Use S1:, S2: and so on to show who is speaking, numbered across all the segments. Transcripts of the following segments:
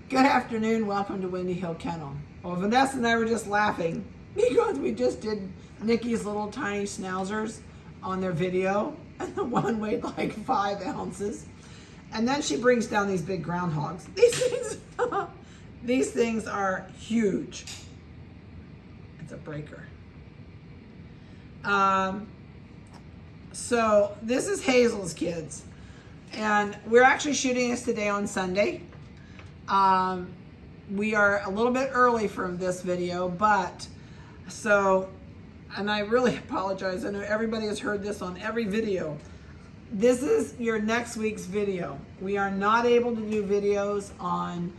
S1: Good afternoon, welcome to Windy Hill Kennel. Well, Vanessa and I were just laughing because we just did Nikki's little tiny schnauzers on their video, and the one weighed like 5 ounces. And then she brings down these big groundhogs. These things are huge. It's a breaker. So this is Hazel's kids, and we're actually shooting this today on Sunday. We are a little bit early from this video, and I really apologize. I know everybody has heard this on every video. This is your next week's video. We are not able to do videos on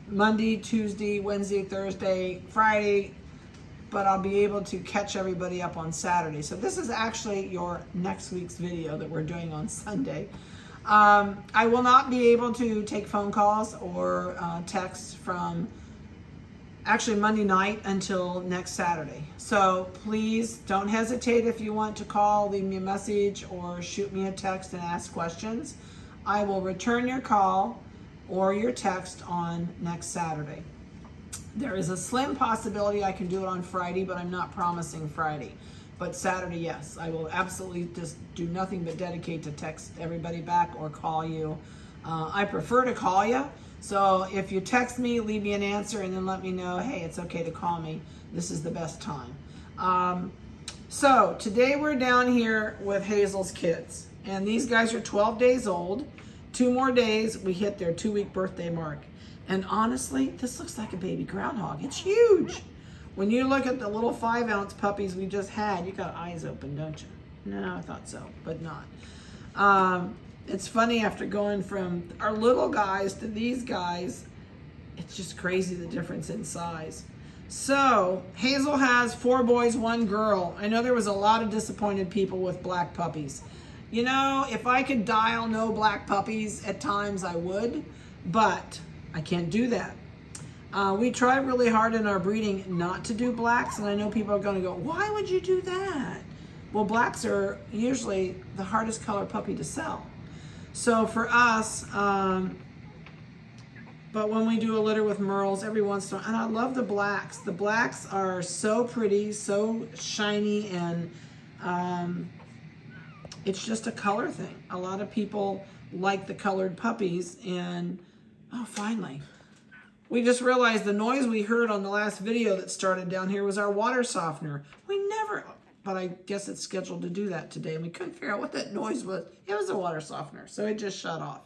S1: Monday, Tuesday, Wednesday, Thursday, Friday, but I'll be able to catch everybody up on Saturday. So this is actually your next week's video that we're doing on Sunday. I will not be able to take phone calls or texts from actually Monday night until next Saturday. So please don't hesitate if you want to call, leave me a message, or shoot me a text and ask questions. I will return your call or your text on next Saturday. There is a slim possibility I can do it on Friday, but I'm not promising Friday. But Saturday, yes, I will absolutely just do nothing but dedicate to text everybody back or call you. I prefer to call you. So if you text me, leave me an answer and then let me know, hey, it's okay to call me. This is the best time. So today we're down here with Hazel's kids. And these guys are 12 days old. 2 more days, we hit their 2-week birthday mark. And honestly, this looks like a baby groundhog. It's huge. When you look at the little 5-ounce puppies we just had, you got eyes open, don't you? No, I thought so, but not. It's funny, after going from our little guys to these guys, it's just crazy the difference in size. So Hazel has 4 boys, 1 girl. I know there was a lot of disappointed people with black puppies. You know, if I could dial no black puppies at times, I would, but I can't do that. We try really hard in our breeding not to do blacks, and I know people are going to go, why would you do that? Well, blacks are usually the hardest color puppy to sell. So for us, but when we do a litter with Merles every once in a while, and I love the blacks. The blacks are so pretty, so shiny, and it's just a color thing. A lot of people like the colored puppies, and oh, finally. We just realized the noise we heard on the last video that started down here was our water softener. But I guess it's scheduled to do that today, and we couldn't figure out what that noise was. It was a water softener, so it just shut off.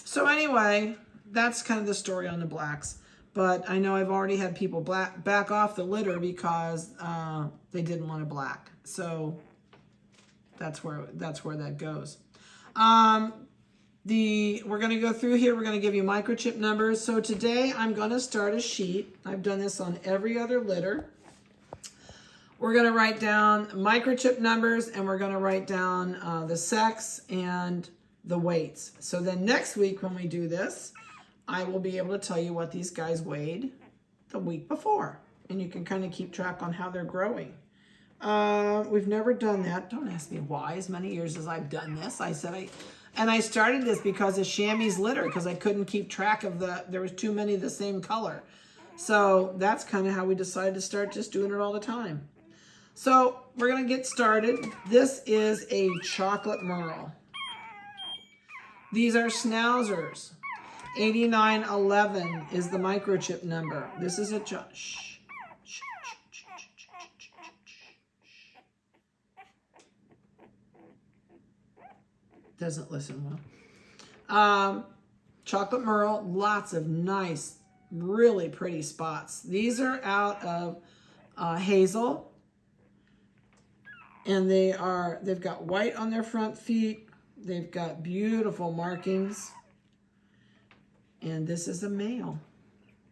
S1: So anyway, that's kind of the story on the blacks. But I know I've already had people back off the litter because they didn't want a black. So that's where that goes. We're going to go through here. We're going to give you microchip numbers. So today I'm going to start a sheet. I've done this on every other litter. We're going to write down microchip numbers, and we're going to write down the sex and the weights. So then next week when we do this, I will be able to tell you what these guys weighed the week before. And you can kind of keep track on how they're growing. We've never done that. Don't ask me why. As many years as I've done this, I started this because of Shammy's litter, because I couldn't keep track of there was too many of the same color. So that's kind of how we decided to start just doing it all the time. So we're going to get started. This is a chocolate merle. These are schnauzers. 8911 is the microchip number. This is a doesn't listen well. Chocolate merle, lots of nice, really pretty spots. These are out of Hazel, and they've got white on their front feet. They've got beautiful markings, and this is a male.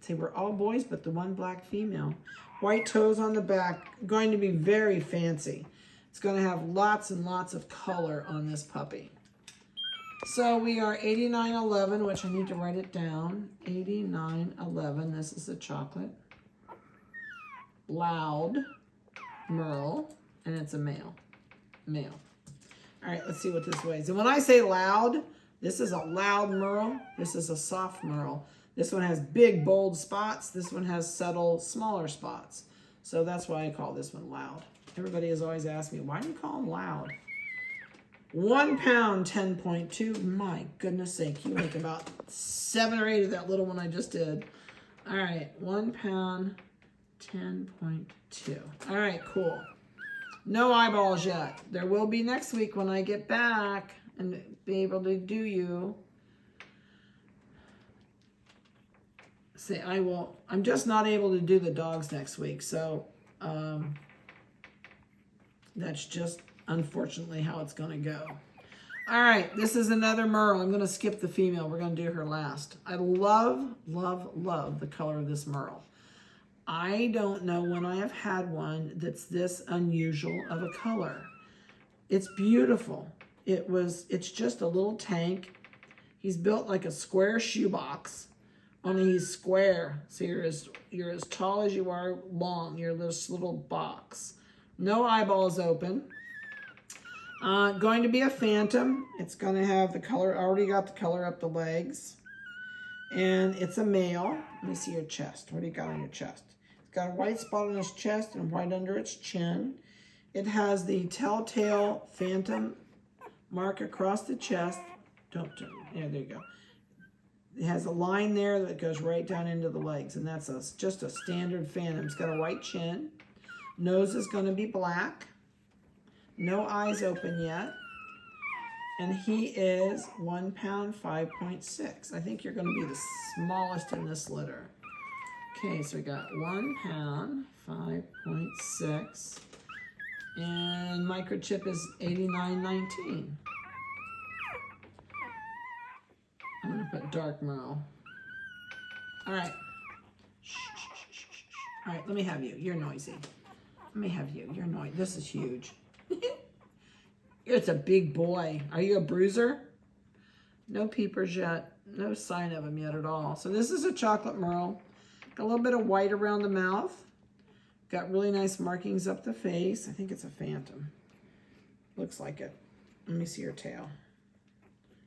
S1: See, we're all boys, but the one black female. White toes on the back, going to be very fancy. It's going to have lots and lots of color on this puppy. So we are 8911, which I need to write it down. 8911, this is a chocolate. Loud merle, and it's a male. All right, let's see what this weighs. And when I say loud, This is a loud merle. This is a soft merle. This one has big, bold spots. This one has subtle, smaller spots. So that's why I call this one loud. Everybody has always asked me, why do you call them loud? 1 pound, 10.2. My goodness sake, you make about 7 or 8 of that little one I just did. All right, 1 pound, 10.2. All right, cool. No eyeballs yet. There will be next week when I get back and be able to do you. Say I will. I'm just not able to do the dogs next week, so that's just unfortunately how it's going to go. All right, this is another merle. I'm going to skip the female. We're going to do her last. I love, love, love the color of this merle. I don't know when I have had one that's this unusual of a color. It's beautiful. It's just a little tank. He's built like a square shoebox, only he's square. So you're as tall as you are long. You're this little box. No eyeballs open. Going to be a phantom. It's going to have the color, already got the color up the legs. And it's a male. Let me see your chest. What do you got on your chest? It's got a white spot on its chest and white under its chin. It has the telltale phantom mark across the chest. Don't, yeah, there you go. It has a line there that goes right down into the legs, and that's just a standard phantom. It's got a white chin. Nose is going to be black. No eyes open yet. And he is 1 pound, 5.6. I think you're going to be the smallest in this litter. Okay, so we got 1 pound, 5.6. And microchip is 8919. I'm going to put dark merle. All right. Shh, shh, shh, shh, shh. All right, let me have you. You're noisy. Let me have you. You're noisy. This is huge. It's a big boy. Are you a bruiser? No peepers yet. No sign of him yet at all. So this is a chocolate merle. Got a little bit of white around the mouth. Got really nice markings up the face. I think it's a phantom. Looks like it. Let me see your tail.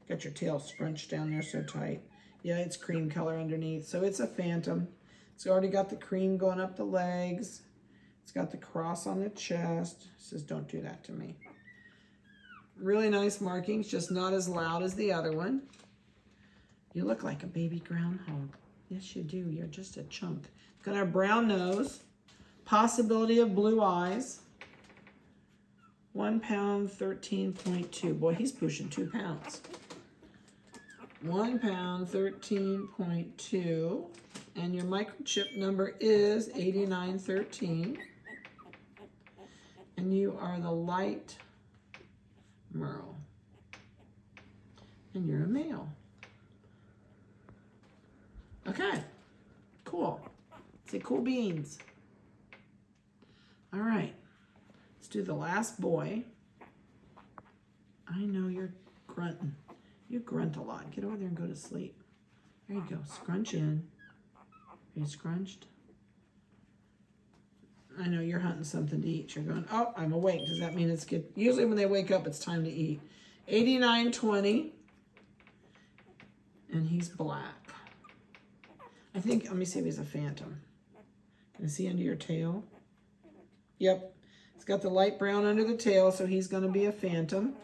S1: Got your tail scrunched down there so tight. Yeah, it's cream color underneath. So it's a phantom. It's already got the cream going up the legs. It's got the cross on the chest. It says, don't do that to me. Really nice markings, just not as loud as the other one. You look like a baby groundhog. Yes, you do. You're just a chunk. It's got a brown nose. Possibility of blue eyes. 1 pound, 13.2. Boy, he's pushing 2 pounds. 1 pound, 13.2. And your microchip number is 8913. And you are the light merle. And you're a male. Okay, cool. Say cool beans. All right, let's do the last boy. I know you're grunting. You grunt a lot. Get over there and go to sleep. There you go. Scrunch in. Are you scrunched? I know you're hunting something to eat. You're going, oh, I'm awake. Does that mean it's good? Usually when they wake up, it's time to eat. 8920. And he's black. I think, let me see if he's a phantom. Can I see under your tail? Yep. It's got the light brown under the tail, so he's going to be a phantom.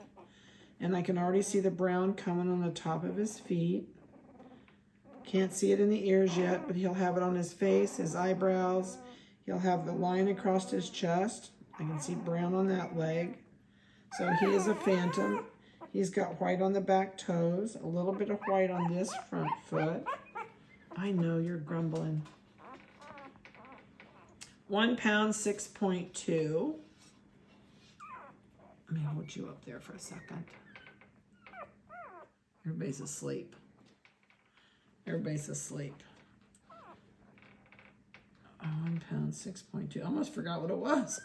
S1: And I can already see the brown coming on the top of his feet. Can't see it in the ears yet, but he'll have it on his face, his eyebrows. He'll have the line across his chest. I can see brown on that leg. So he is a phantom. He's got white on the back toes, a little bit of white on this front foot. I know you're grumbling. 1 pound, 6.2. Let me hold you up there for a second. Everybody's asleep. Everybody's asleep. 1 pound, 6.2. I almost forgot what it was.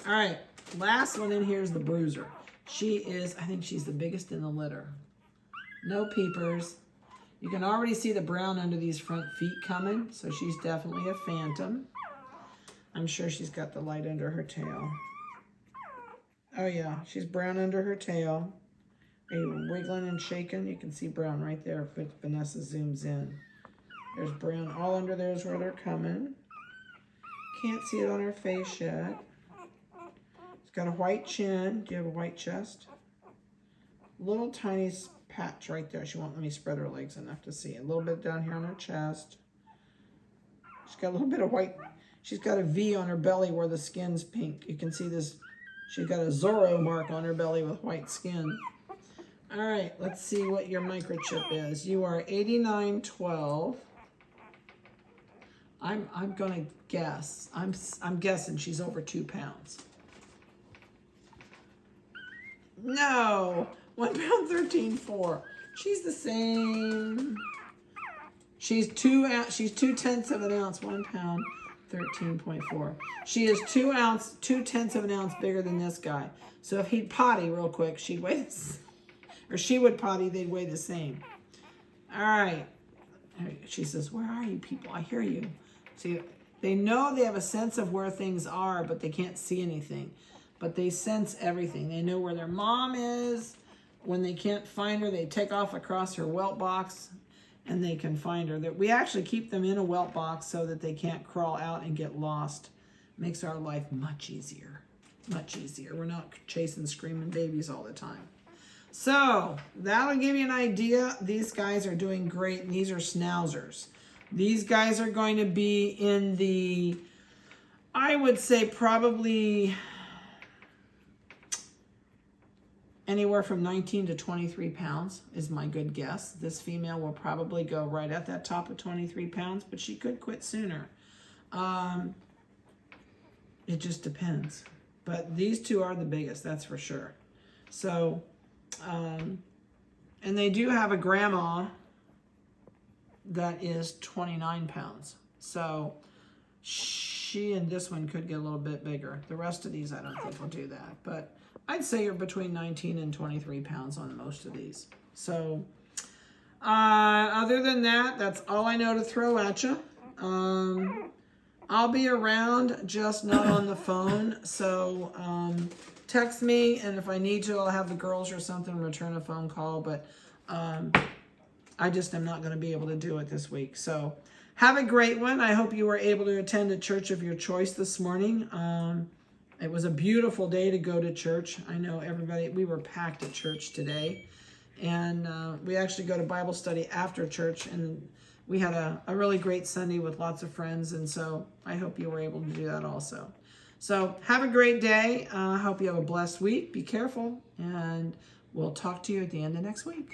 S1: All right, last one in here is the bruiser. She is, I think she's the biggest in the litter. No peepers. You can already see the brown under these front feet coming, so she's definitely a phantom. I'm sure she's got the light under her tail. Oh yeah, she's brown under her tail. Are you wiggling and shaking? You can see brown right there if Vanessa zooms in. There's brown all under there is where they're coming. Can't see it on her face yet. It's got a white chin. Do you have a white chest? Little tiny patch right there. She won't let me spread her legs enough to see. A little bit down here on her chest. She's got a little bit of white. She's got a V on her belly where the skin's pink. You can see this. She's got a Zorro mark on her belly with white skin. All right, let's see what your microchip is. You are 8912. I'm gonna guess. I'm guessing she's over 2 pounds. No, 1 pound 13.4. She's the same. She's 2/10 of an ounce, 1 pound 13.4. She is 2/10 of an ounce bigger than this guy. So if he'd potty real quick, she'd weigh this, or she would potty, they'd weigh the same. All right. She says, "Where are you people? I hear you." See, they know they have a sense of where things are, but they can't see anything. But they sense everything. They know where their mom is. When they can't find her, they take off across her welt box and they can find her. We actually keep them in a welt box so that they can't crawl out and get lost. Makes our life much easier. Much easier. We're not chasing screaming babies all the time. So that'll give you an idea. These guys are doing great, and these are schnauzers. These guys are going to be in the, I would say probably anywhere from 19 to 23 pounds is my good guess. This female will probably go right at that top of 23 pounds, but she could quit sooner. It just depends. But these two are the biggest, that's for sure. So, and they do have a grandma that is 29 pounds. So she and this one could get a little bit bigger. The rest of these I don't think will do that. But I'd say you're between 19 and 23 pounds on most of these. So other than that, that's all I know to throw at you. I'll be around, just not on the phone. So text me, and if I need to, I'll have the girls or something return a phone call. But I just am not going to be able to do it this week. So have a great one. I hope you were able to attend a church of your choice this morning. It was a beautiful day to go to church. I know everybody, we were packed at church today. And we actually go to Bible study after church. And we had a really great Sunday with lots of friends. And so I hope you were able to do that also. So have a great day. I hope you have a blessed week. Be careful. And we'll talk to you at the end of next week.